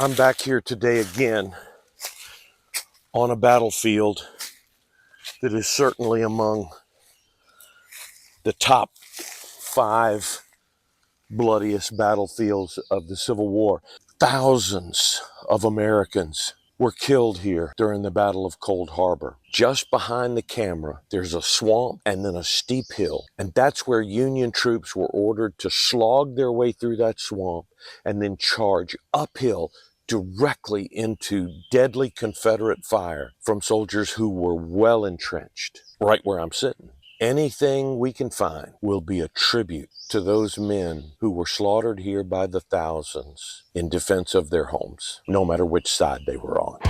I'm back here today again on a battlefield that is certainly among the top 5 bloodiest battlefields of the Civil War. Thousands of Americans were killed here during the Battle of Cold Harbor. Just behind the camera, there's a swamp and then a steep hill. And that's where Union troops were ordered to slog their way through that swamp and then charge uphill directly into deadly Confederate fire from soldiers who were well entrenched, right where I'm sitting. Anything we can find will be a tribute to those men who were slaughtered here by the thousands in defense of their homes, no matter which side they were on.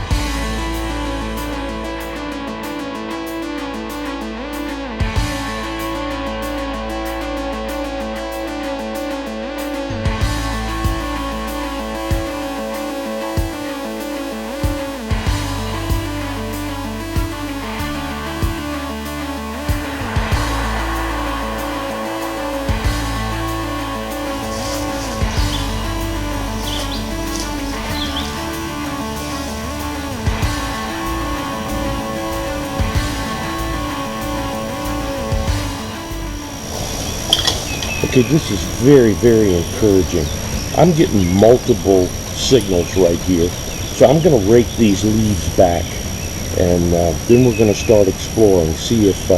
Okay, this is very, very encouraging. I'm getting multiple signals right here. So I'm going to rake these leaves back and then we're going to start exploring, see if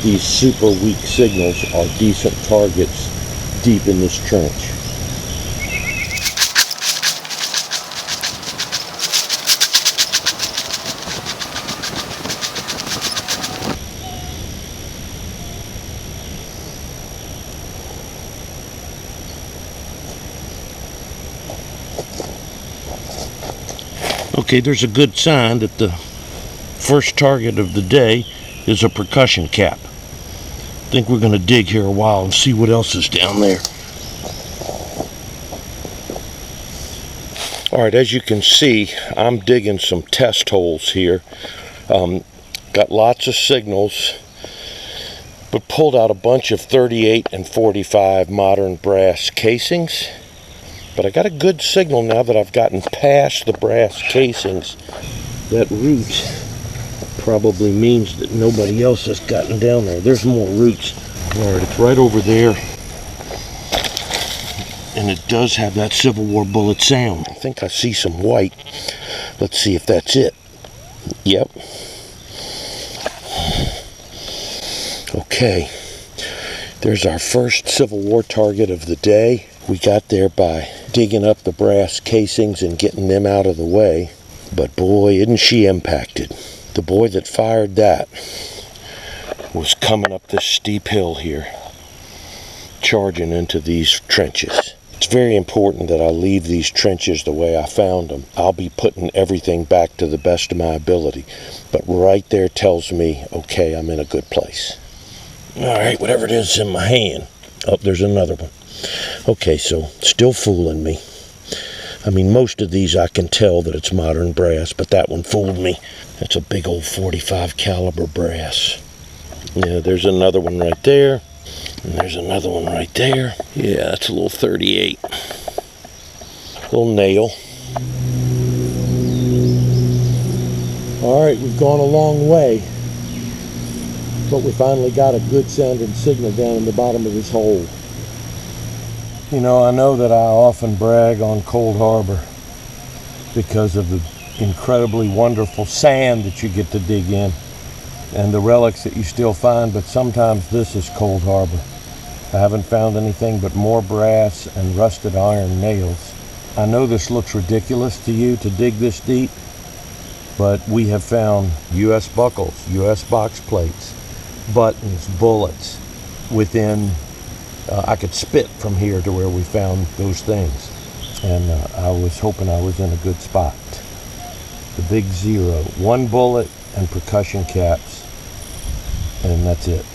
these super weak signals are decent targets deep in this trench. Okay, there's a good sign that the first target of the day is a percussion cap. I think we're going to dig here a while and see what else is down there. Alright, as you can see, I'm digging some test holes here. Got lots of signals, but pulled out a bunch of 38 and 45 modern brass casings. But I got a good signal now that I've gotten past the brass casings. That root probably means that nobody else has gotten down there. There's more roots. Alright, it's right over there. And it does have that Civil War bullet sound. I think I see some white. Let's see if that's it. Yep. Okay. There's our first Civil War target of the day. We got there by digging up the brass casings and getting them out of the way. But boy, isn't she impacted. The boy that fired that was coming up this steep hill here, charging into these trenches. It's very important that I leave these trenches the way I found them. I'll be putting everything back to the best of my ability. But right there tells me, okay, I'm in a good place. Alright, whatever it is in my hand. Oh, there's another one. Okay, so still fooling me. I mean, most of these I can tell that it's modern brass, but that one fooled me. That's a big old 45 caliber brass. Yeah, there's another one right there. And there's another one right there. Yeah, that's a little 38. Little nail. Alright, we've gone a long way. But we finally got a good sounding signal down in the bottom of this hole. You know, I know that I often brag on Cold Harbor because of the incredibly wonderful sand that you get to dig in and the relics that you still find, but sometimes this is Cold Harbor. I haven't found anything but more brass and rusted iron nails. I know this looks ridiculous to you to dig this deep, but we have found U.S. buckles, U.S. box plates, buttons, bullets within I could spit from here to where we found those things. And I was hoping I was in a good spot. The big 0. 1 bullet and percussion caps. And that's it.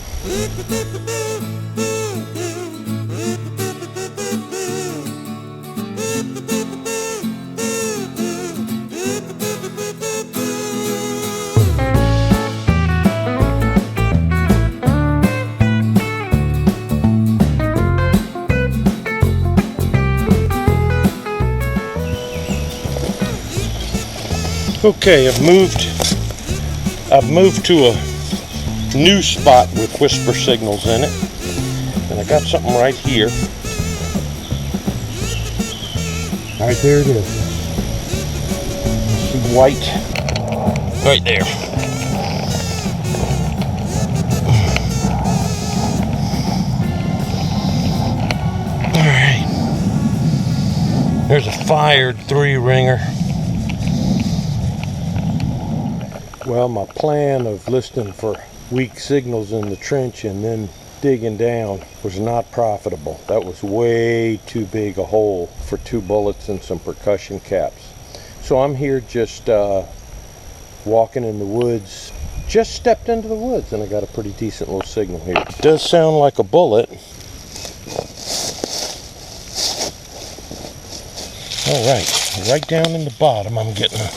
Okay, I've moved to a new spot with whisper signals in it, and I got something right here. All right, there it is. See white right there. All right, there's a fired 3-ringer. Well, my plan of listening for weak signals in the trench and then digging down was not profitable. That was way too big a hole for 2 bullets and some percussion caps. So I'm here just walking in the woods. Just stepped into the woods and I got a pretty decent little signal here. It does sound like a bullet. All right down in the bottom I'm getting a...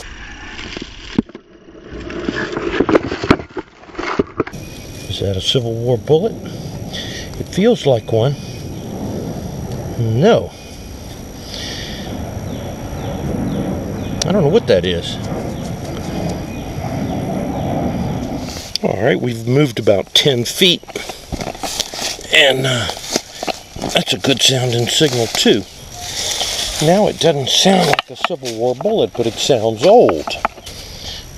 Is that a Civil War bullet? It feels like one. No. I don't know what that is. All right, we've moved about 10 feet. And that's a good sounding signal too. Now it doesn't sound like a Civil War bullet, but it sounds old.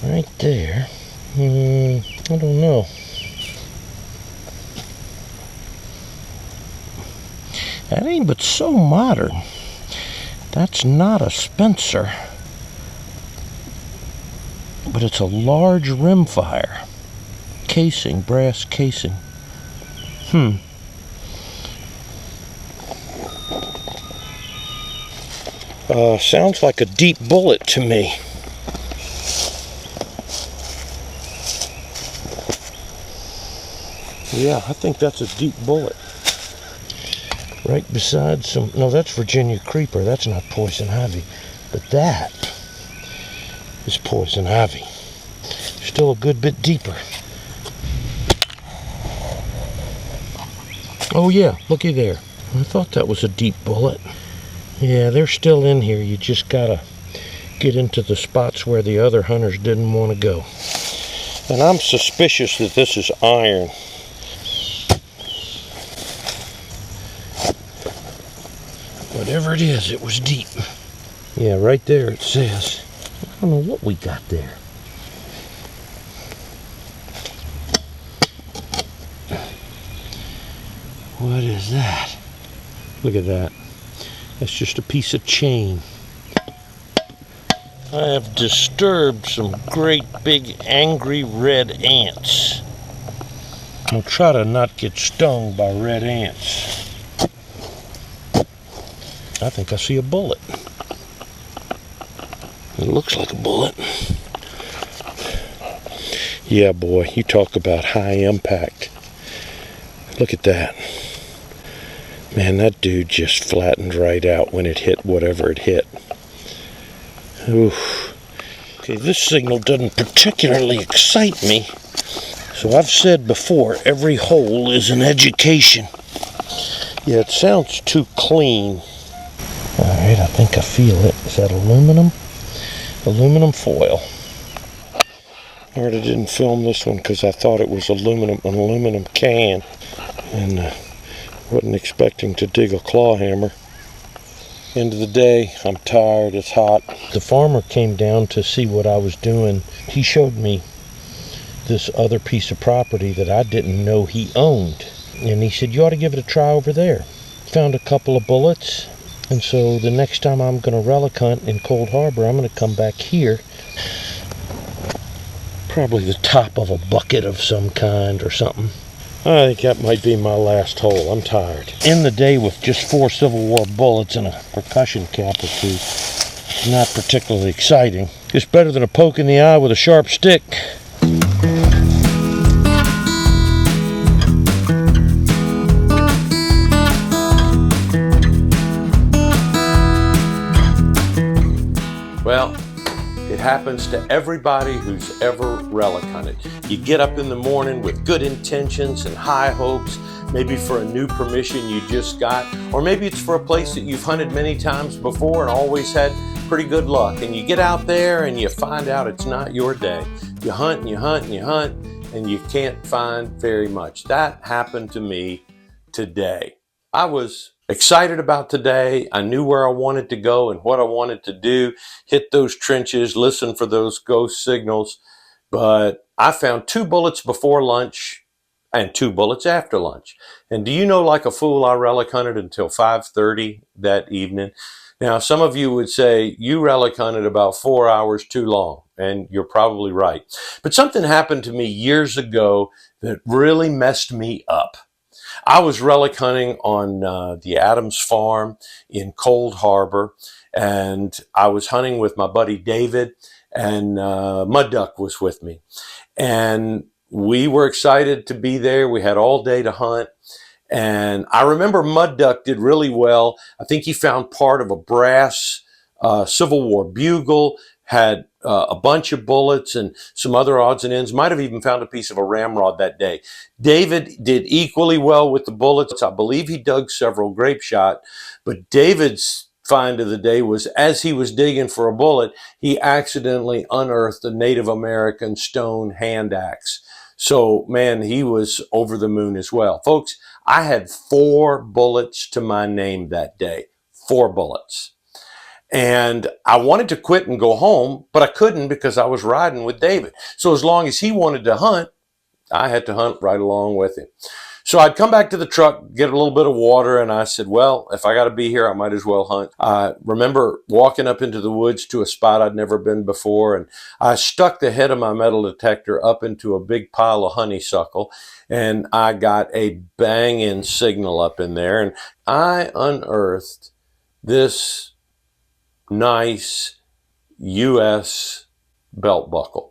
Right there. I don't know. That ain't but so modern. That's not a Spencer. But it's a large rimfire. Casing, brass casing. Sounds like a deep bullet to me. Yeah, I think that's a deep bullet. Right beside some, no, that's Virginia Creeper. That's not poison ivy. But that is poison ivy. Still a good bit deeper. Oh yeah, looky there. I thought that was a deep bullet. Yeah, they're still in here. You just gotta get into the spots where the other hunters didn't want to go. And I'm suspicious that this is iron. Whatever it is, it was deep. Yeah, right there it says. I don't know what we got there. What is that? Look at that. That's just a piece of chain. I have disturbed some great big angry red ants. I'll try to not get stung by red ants. I think I see a bullet. It looks like a bullet. Yeah, boy, you talk about high impact. Look at that. Man, that dude just flattened right out when it hit whatever it hit. Oof. Okay, this signal doesn't particularly excite me. So I've said before, every hole is an education. Yeah, it sounds too clean. Alright, I think I feel it. Is that aluminum? Aluminum foil. Alright, I didn't film this one because I thought it was an aluminum can. And wasn't expecting to dig a claw hammer. End of the day, I'm tired, it's hot. The farmer came down to see what I was doing. He showed me this other piece of property that I didn't know he owned. And he said, you ought to give it a try over there. Found a couple of bullets. And so the next time I'm going to relic hunt in Cold Harbor, I'm going to come back here. Probably the top of a bucket of some kind or something. I think that might be my last hole. I'm tired. End the day with just 4 Civil War bullets and a percussion cap or 2. Not particularly exciting. It's better than a poke in the eye with a sharp stick. Well, it happens to everybody who's ever relic hunted. You get up in the morning with good intentions and high hopes, maybe for a new permission you just got, or maybe it's for a place that you've hunted many times before and always had pretty good luck, and you get out there and you find out it's not your day. You hunt and you hunt and you hunt, and you can't find very much. That happened to me today. I was excited about today. I knew where I wanted to go and what I wanted to do, hit those trenches, listen for those ghost signals, but I found 2 bullets before lunch and 2 bullets after lunch. And do you know, like a fool, I relic hunted until 5:30 that evening. Now, some of you would say you relic hunted about 4 hours too long, and you're probably right. But something happened to me years ago that really messed me up. I was relic hunting on the Adams farm in Cold Harbor, and I was hunting with my buddy David, and Mud Duck was with me. And we were excited to be there. We had all day to hunt. And I remember Mud Duck did really well. I think he found part of a brass Civil War bugle, had a bunch of bullets and some other odds and ends, might have even found a piece of a ramrod that day. David did equally well with the bullets. I believe he dug several grape shot, but David's find of the day was, as he was digging for a bullet, he accidentally unearthed a Native American stone hand axe. So, man, he was over the moon as well. Folks, I had 4 bullets to my name that day. 4 bullets. And I wanted to quit and go home, but I couldn't because I was riding with David. So as long as he wanted to hunt, I had to hunt right along with him. So I'd come back to the truck, get a little bit of water, and I said, well, if I got to be here, I might as well hunt. I remember walking up into the woods to a spot I'd never been before, and I stuck the head of my metal detector up into a big pile of honeysuckle, and I got a banging signal up in there, and I unearthed this nice U.S. belt buckle.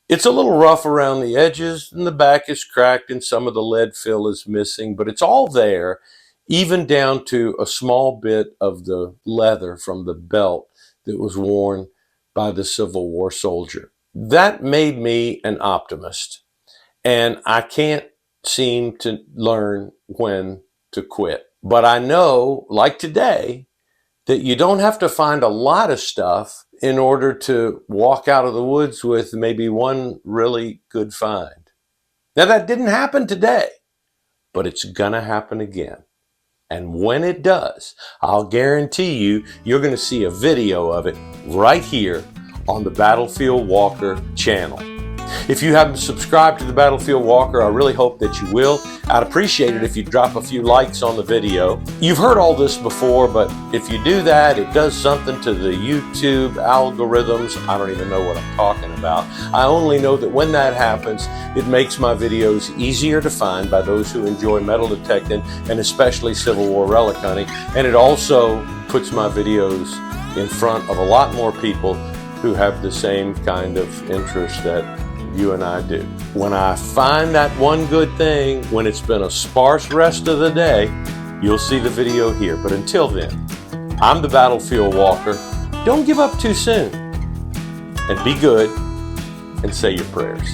It's a little rough around the edges, and the back is cracked, and some of the lead fill is missing, but it's all there, even down to a small bit of the leather from the belt that was worn by the Civil War soldier. That made me an optimist, and I can't seem to learn when to quit. But I know, like today, that you don't have to find a lot of stuff in order to walk out of the woods with maybe one really good find. Now, that didn't happen today, but it's gonna happen again. And when it does, I'll guarantee you, you're gonna see a video of it right here on the Battlefield Walker channel. If you haven't subscribed to the Battlefield Walker, I really hope that you will. I'd appreciate it if you drop a few likes on the video. You've heard all this before, but if you do that, it does something to the YouTube algorithms. I don't even know what I'm talking about. I only know that when that happens, it makes my videos easier to find by those who enjoy metal detecting and especially Civil War relic hunting. And it also puts my videos in front of a lot more people who have the same kind of interest that you and I do. When I find that one good thing, when it's been a sparse rest of the day, you'll see the video here. But until then, I'm the Battlefield Walker. Don't give up too soon. And be good and say your prayers.